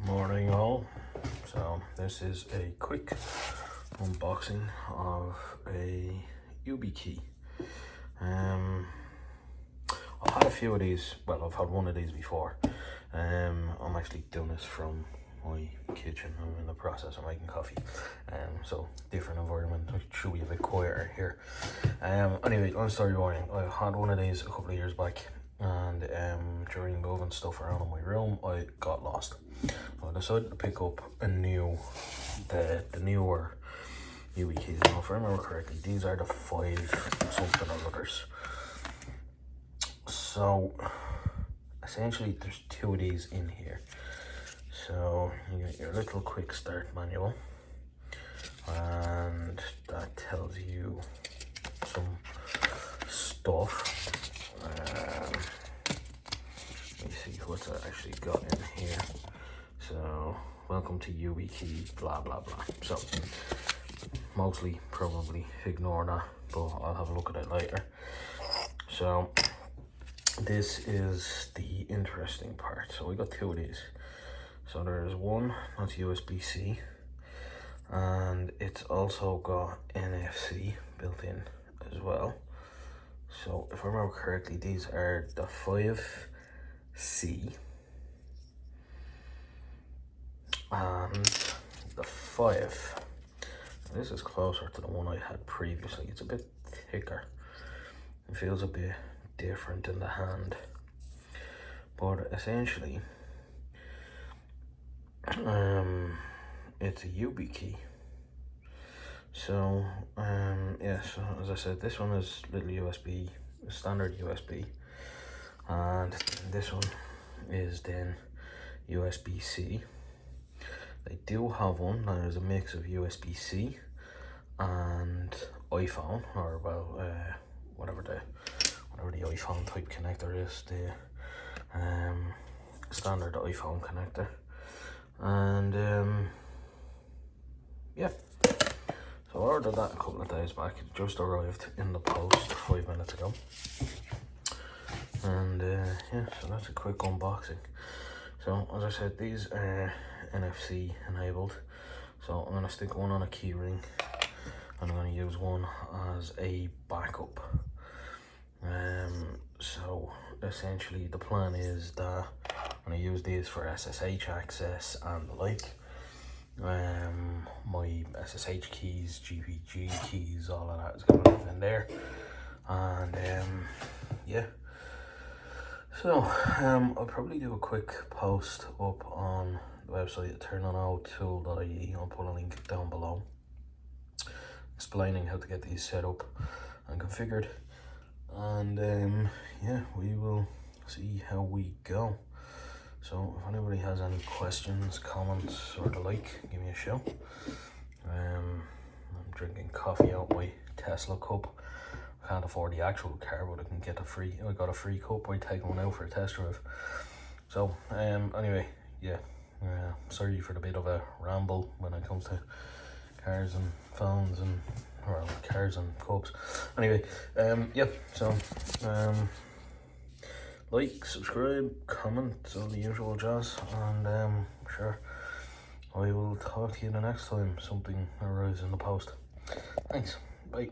Morning all. So this is a quick unboxing of a YubiKey. I've had a few of these. Well, I've had one of these before. I'm actually doing this from my kitchen. I'm in the process of making coffee. So different environment. It should be a bit quieter here. Anyway, long story morning. I had one of these a couple of years back, and during moving stuff around in my room, I got lost. So I decided to pick up the newer YubiKeys. Now, if I remember correctly, these are the 5 something or others. So essentially there's 2 of these in here. So you get your little quick start manual, and that tells you some stuff. Let me see what's actually got in here. So, welcome to YubiKey, blah blah blah. So, mostly probably ignore that, but I'll have a look at it later. So, this is the interesting part. So, we got 2 of these. So, there's one that's USB-C, and it's also got NFC built in as well. So, if I remember correctly, these are the 5C and the 5. This is closer to the one I had previously. It's a bit thicker. It feels a bit different in the hand. But essentially, it's a YubiKey. So, yeah, so as I said, this one is little USB, standard USB. And this one is then USB-C. They do have one that is a mix of USB-C and iPhone, or well, whatever the iPhone type connector is, the standard iPhone connector. And yeah, so I ordered that a couple of days back. It just arrived in the post 5 minutes ago. And yeah, so that's a quick unboxing. So as I said, these are NFC enabled. So I'm gonna stick one on a key ring, and I'm gonna use one as a backup. So essentially the plan is that I'm gonna use these for SSH access and the like. My SSH keys, GPG keys, all of that is gonna live in there. And yeah. So, I'll probably do a quick post up on the website eternalotool.ie. I'll put a link down below explaining how to get these set up and configured. And yeah, we will see how we go. So, if anybody has any questions, comments, or the like, give me a shout. I'm drinking coffee out my Tesla cup. Can't afford the actual car, but I can get I got a free cup by taking one out for a test drive. So anyway, yeah, sorry for the bit of a ramble when it comes to cars and phones and cars and cups. Anyway, yeah, so like, subscribe, comment, all the usual jazz, and sure, I will talk to you the next time something arrives in the post. Thanks, bye.